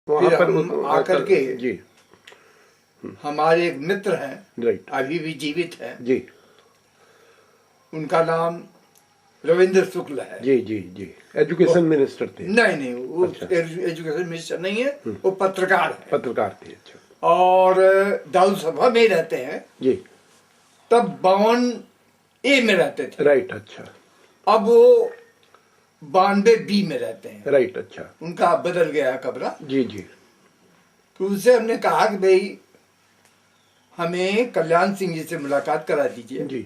फिर हम आकर के जी हमारे एक मित्र हैं, राइट, अभी भी जीवित हैं जी, उनका नाम रविंद्र शुक्ल है। जी जी जी, एजुकेशन मिनिस्टर थे? नहीं, वो अच्छा। एजुकेशन मिनिस्टर नहीं है, वो पत्रकार है। पत्रकार थे, अच्छा। और दाऊद सभा में रहते हैं। जी, तब 52A में रहते थे, राइट, अच्छा। अब वो 92B में रहते हैं, राइट, अच्छा। उनका बदल गया कमरा। जी जी, तो उनसे हमने कहा कि भाई हमें कल्याण सिंह जी से मुलाकात करा दीजिए। जी,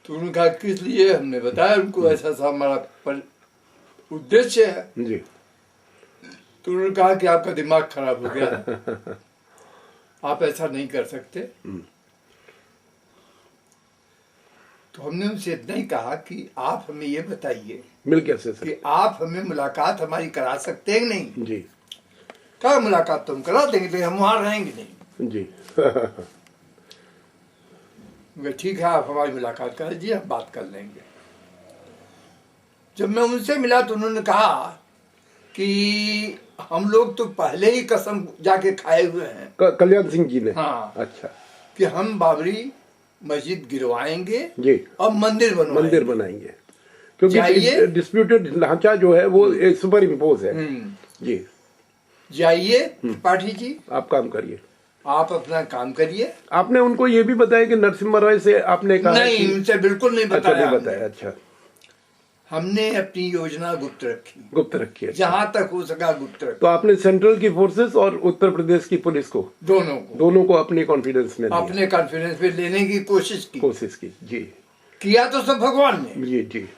तो उन्होंने कहा किस लिए? हमने बताया उनको ऐसा सा हमारा उद्देश्य है। जी, तो उन्होंने कहा कि आपका दिमाग खराब हो गया है, आप ऐसा नहीं कर सकते। तो हमने उनसे इतना ही कहा कि आप हमें ये बताइए मिल कैसे सर? कि आप हमें मुलाकात हमारी करा सकते हैं कि नहीं? जी, कहा मुलाकात तो हम करा देंगे, लेकिन हम वहां रहेंगे नहीं। जी ठीक है, आप हमारी मुलाकात कर दीजिए, हम बात कर लेंगे। जब मैं उनसे मिला तो उन्होंने कहा कि हम लोग तो पहले ही कसम जाके खाए हुए हैं, कल्याण सिंह जी ने? हाँ, अच्छा, कि हम बाबरी मस्जिद गिरवाएंगे जी, और मंदिर बनाएंगे, क्योंकि डिस्प्यूटेड ढांचा जो है वो सुपर इम्पोज है। जी, जाइए त्रिपाठी जी, आप काम करिए, आप अपना काम करिए। आपने उनको ये भी बताया कि नरसिम्हा राय से आपने कहा? नहीं, उनसे बिल्कुल नहीं अच्छा, बताया। नहीं बताया, अच्छा। हमने अपनी योजना गुप्त रखी, अच्छा। जहां तक हो सका गुप्त रखी। तो आपने सेंट्रल की फोर्सेस और उत्तर प्रदेश की पुलिस को, दोनों को अपने कॉन्फिडेंस में अपने कॉन्फिडेंस में लेने की कोशिश की। जी, किया तो सब भगवान ने। जी जी,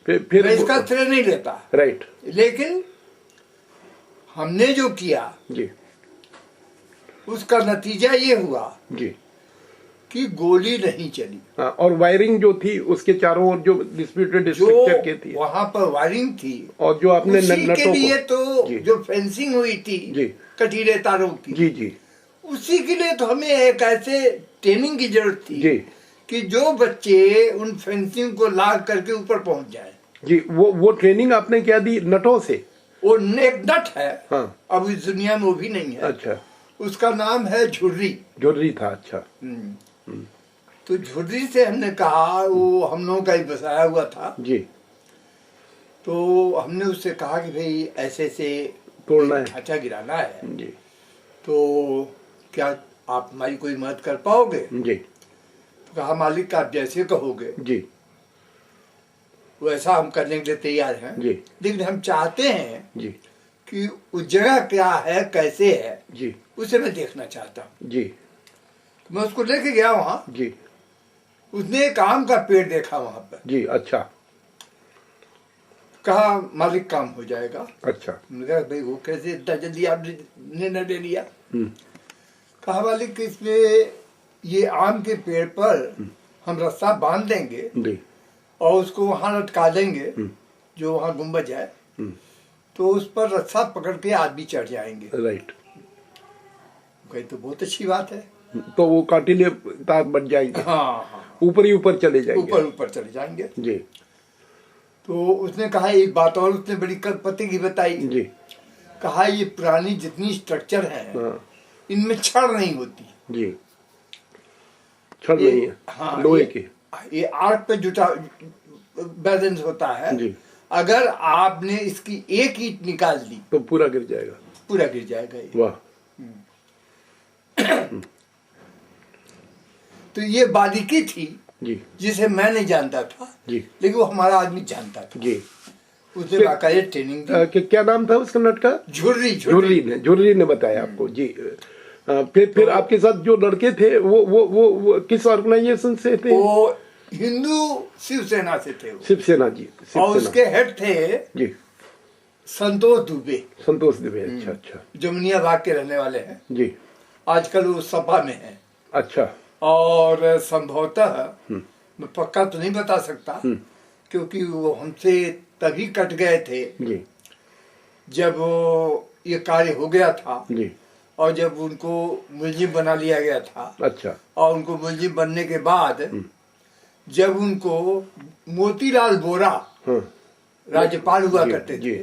फिर मैं इसका श्रेय नहीं लेता, राइट, लेकिन हमने जो किया जी, उसका नतीजा ये हुआ जी, कि गोली नहीं चली। हाँ, और वायरिंग जो थी उसके चारों ओर जो डिस्प्यूटेड स्ट्रक्चर के थी, वहां पर वायरिंग थी, और जो आपने उसी के लिए तो जी, जो फेंसिंग हुई थी जी, कटीले तारों की, जी जी, उसी के लिए तो हमें एक ऐसे ट्रेनिंग की जरूरत थी जी, कि जो बच्चे उन फेंसिंग को लाग करके ऊपर पहुंच जाए। जी, वो ट्रेनिंग आपने क्या दी? नटों से? वो एक नट है, हाँ, अब इस दुनिया में वो भी नहीं है। अच्छा, उसका नाम है झुर्री था, अच्छा। तो झुर्री से हमने कहा, वो हम लोगों का ही बसाया हुआ था जी, तो हमने उससे कहा कि भाई ऐसे से तोड़ना है, ढांचा गिराना है, जी, तो क्या आप हमारी कोई मदद कर पाओगे? जी, तो कहा मालिक आप जैसे कहोगे जी, वैसा हम करने के लिए तैयार हैं, जी, लेकिन हम चाहते हैं जी, कि उस जगह क्या है, कैसे है, जी, उसे मैं देखना चाहता हूँ। जी, मैं उसको लेके गया वहां, जी, उसने एक आम का पेड़ देखा वहां पर, जी, अच्छा, कहा मालिक काम हो जाएगा। अच्छा, मैंने कहा भाई वो कैसे इतना जल्दी आपने निर्णय ले लिया? कहा मालिक इसमें ये आम के पेड़ पर हम रास्ता बांध देंगे जी, और उसको वहां लटका देंगे, जो वहां गुंबद है, तो उस पर रस्सा पकड़ के आदमी चढ़ जाएंगे। राइट, कही तो बहुत अच्छी बात है, तो वो कांटिले तार बन जाएंगे, हाँ, ऊपर ही ऊपर चले जाएंगे, ऊपर चले जाएंगे। जी, तो उसने कहा एक बात और उसने बड़ी पते की बताई, जी, कहा ये पुरानी जितनी स्ट्रक्चर है, हाँ, इनमें छड़ नहीं होती। जी, छड़ नहीं है, हाँ, लोहे की, ये आर्क पे जुटा बैलेंस होता है जी, अगर आपने इसकी एक ईंट निकाल दी तो पूरा गिर जाएगा, पूरा गिर जाएगा ये। वाह, तो ये बारीकी थी जी, जिसे मैं नहीं जानता था, जी, लेकिन वो हमारा आदमी जानता था। जी, उसने बाकायदा ट्रेनिंग दी। क्या नाम था उसका नट का? झुर्री ने बताया आपको, जी। फिर आपके साथ जो लड़के थे वो किस ऑर्गेनाइजेशन से थे? वो हिंदू शिवसेना से थे, शिवसेना, जी, और उसके हेड थे जी, संतोष दुबे। अच्छा, अच्छा, जमुनिया बाग के रहने वाले हैं, जी, आजकल वो सपा में है। अच्छा, और संभवतः मैं पक्का तो नहीं बता सकता, क्योंकि वो हमसे तभी कट गए थे जी, जब ये कार्य हो गया था, जी, और जब उनको मुलजिम बना लिया गया था। अच्छा, और उनको मुलजिम बनने के बाद जब उनको मोतीलाल बोरा राज्यपाल हुआ करते थे,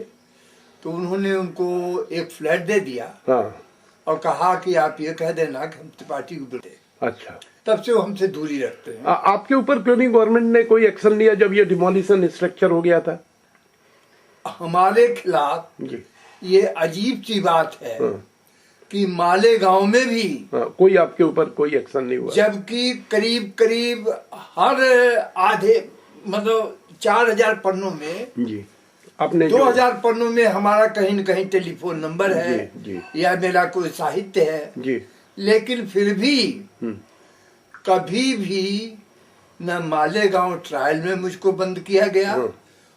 तो उन्होंने उनको एक फ्लैट दे दिया हाँ। और कहा कि आप ये कह देना कि हम पार्टी को बोलते। अच्छा। तब से वो हमसे दूरी रखते हैं। आपके ऊपर क्यों नहीं गवर्नमेंट ने कोई एक्शन लिया जब ये डिमोलिशन स्ट्रक्चर हो गया था? हमारे खिलाफ जी। ये अजीब सी बात है हाँ। कि मालेगांव में भी कोई आपके ऊपर कोई एक्शन नहीं हुआ, जबकि करीब करीब हर आधे मतलब 4000 पन्नों में जी आपने 2000 पन्नों में हमारा कहीं न कहीं टेलीफोन नंबर है, जी। या मेरा कोई साहित्य है जी। लेकिन फिर भी कभी भी न मालेगांव ट्रायल में मुझको बंद किया गया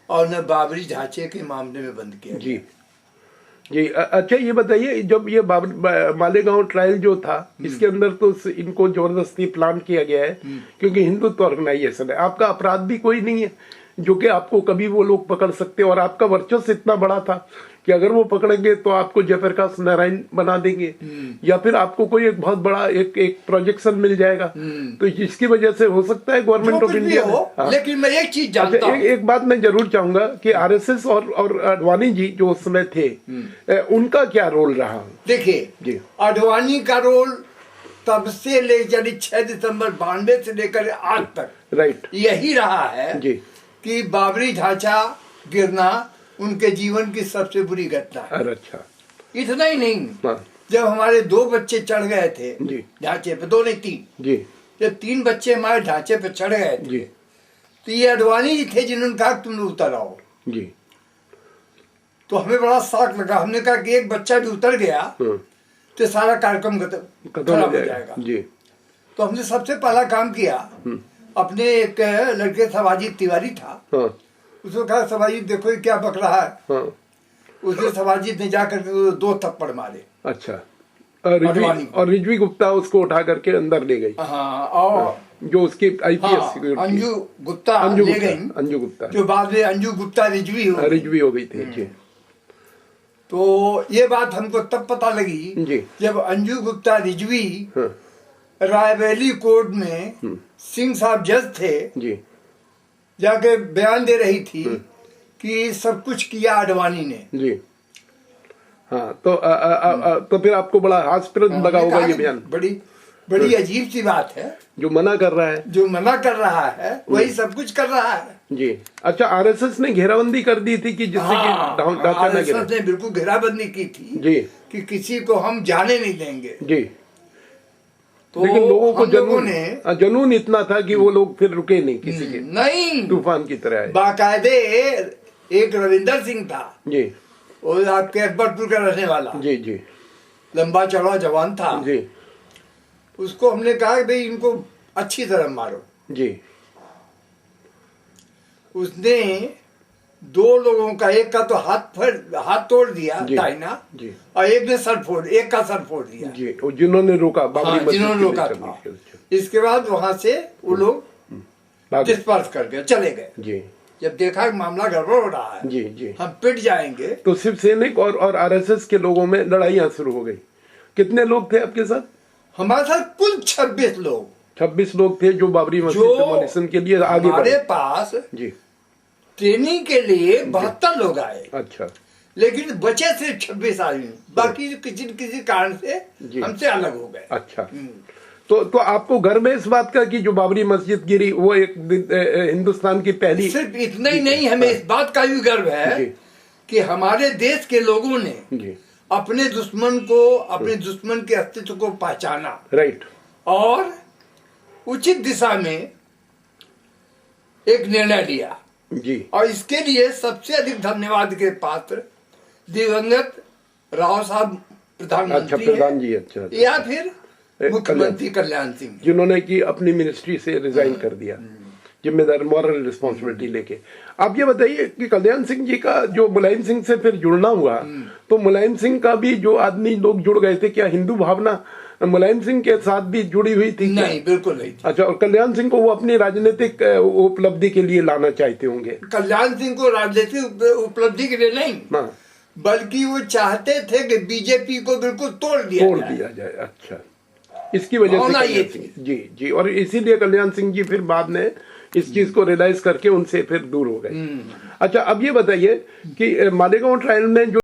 और न बाबरी ढांचे के मामले में बंद किया जी जी। अच्छा ये बताइए, जब ये मालेगांव ट्रायल जो था इसके अंदर तो इनको जबरदस्ती प्लान किया गया है क्योंकि हिंदुत्व ऑर्गेनाइजेशन है, आपका अपराध भी कोई नहीं है जो कि आपको कभी वो लोग पकड़ सकते, और आपका वर्चस्व इतना बड़ा था कि अगर वो पकड़ेंगे तो आपको जयप्रकाश नारायण बना देंगे या फिर आपको कोई एक बहुत बड़ा एक प्रोजेक्शन मिल जाएगा, तो जिसकी वजह से हो सकता है गवर्नमेंट ऑफ इंडिया हो। लेकिन मैं एक चीज जानता हूं, एक बात मैं जरूर चाहूंगा कि आरएसएस और अडवाणी जी जो उस समय थे उनका क्या रोल रहा? देखिए अडवाणी का रोल तब से ले 6 दिसंबर 92 से लेकर आज तक राइट यही रहा है जी कि बाबरी ढांचा गिरना उनके जीवन की सबसे बुरी घटना है। अच्छा। इतना ही नहीं, हाँ। जब हमारे 2 बच्चे चढ़ गए थे जी ढांचे पे, 2 नहीं 3 जी, जब 3 बच्चे हमारे ढांचे पे चढ़ गए थे जी तो ये अडवाणी जी थे जिन्होंने कहा तुम लोग उतर आओ। जी। तो हमें बड़ा शौक लगा, हमने कहा कि एक बच्चा भी उतर गया तो सारा कार्यक्रम खराब हो जाएगा जी। तो हमने सबसे पहला काम किया, अपने एक लड़के सवाजीत तिवारी था, हाँ। उसको कहा सवाजीत देखो ये क्या बक रहा है। हाँ। उसने सवाजीत ने जाकर 2 थप्पड़ मारे। अच्छा। और रिजवी गुप्ता उसको उठा करके अंदर ले गई। हाँ, और जो उसकी आईपीएस अंजू गुप्ता ले गई, अंजू गुप्ता जो बाद में अंजू गुप्ता रिजवी हो गई थी जी। तो ये बात हमको तब पता लगी जी जब अंजू गुप्ता रिजवी हाँ। रायबरेली कोर्ट में सिंह साहब जज थे जी, जाके बयान दे रही थी कि सब कुछ किया अडवाणी ने जी। हाँ तो फिर आपको बड़ा हास्यप्रद लगा होगा ये बयान। बड़ी अजीब सी बात है, जो मना कर रहा है वही सब कुछ कर रहा है जी। अच्छा, आरएसएस ने घेराबंदी कर दी थी कि जिससे कि ढांचा न गिरे। ने बिल्कुल घेराबंदी की थी जी कि किसी को हम जाने नहीं देंगे जी। तो लेकिन लोगों को जनून इतना था कि वो लोग फिर रुके नहीं किसी के, नहीं तूफान की तरह है। बाकायदे एक रविंदर सिंह था जी, वो आपके अकबरपुर का रहने वाला जी जी, लंबा चौड़ा जवान था जी। उसको हमने कहा कि भाई इनको अच्छी तरह मारो जी। उसने 2 लोगों का, एक का तो हाथ तोड़ दिया दाहिना जी, और एक ने एक का सर फोड़ दिया जी, जिन्होंने रोका, जिन्होंने रोका था। इसके बाद वहां से वो लोग डिस्पर्स कर गए, चले गए जी। जब देखा कि मामला गड़बड़ हो रहा है जी जी, हम पिट जाएंगे, तो शिवसैनिक और आरएसएस के लोगों में लड़ाइयां शुरू हो गई। कितने लोग थे आपके साथ? हमारे साथ कुल 26 लोग थे जो बाबरी मस्जिद डिमोलिशन के लिए आगे बढ़े। हमारे पास जी ट्रेनिंग के लिए 72 लोग आए। अच्छा। लेकिन बचे सिर्फ 26 आदमी, बाकी किसी न किसी कारण से हमसे अलग हो गए। अच्छा। तो आपको गर्व है इस बात का कि जो बाबरी मस्जिद गिरी वो एक हिंदुस्तान की पहली। सिर्फ इतना ही नहीं, हमें इस बात का भी गर्व है कि हमारे देश के लोगों ने अपने दुश्मन के अस्तित्व को पहचाना, राइट, और उचित दिशा में एक निर्णय लिया जी। और इसके लिए सबसे अधिक धन्यवाद के पात्र दिवंगत राव साहब प्रधानमंत्री, प्रधान जी, अच्छा, या फिर मुख्यमंत्री कल्याण सिंह, जिन्होंने की अपनी मिनिस्ट्री से रिजाइन कर दिया, जिम्मेदार मॉरल रिस्पॉन्सिबिलिटी लेके। आप ये बताइए कि कल्याण सिंह जी का जो मुलायम सिंह से फिर जुड़ना हुआ, तो मुलायम सिंह का भी जो आदमी लोग जुड़ गए थे, क्या हिंदू भावना मुलायम सिंह के साथ भी जुड़ी हुई थी? नहीं, बिल्कुल नहीं थी। अच्छा, और कल्याण सिंह को वो अपनी राजनीतिक उपलब्धि के लिए लाना चाहते होंगे? कल्याण सिंह को राजनीतिक उपलब्धि के लिए नहीं, बल्कि वो चाहते थे कि बीजेपी को बिल्कुल तोड़ दिया जाए। अच्छा, इसकी वजह से जी जी, और इसीलिए कल्याण सिंह जी फिर बाद में इस चीज को रियलाइज करके उनसे फिर दूर हो गए। अच्छा, अब ये बताइए कि मालेगांव ट्रायल में जो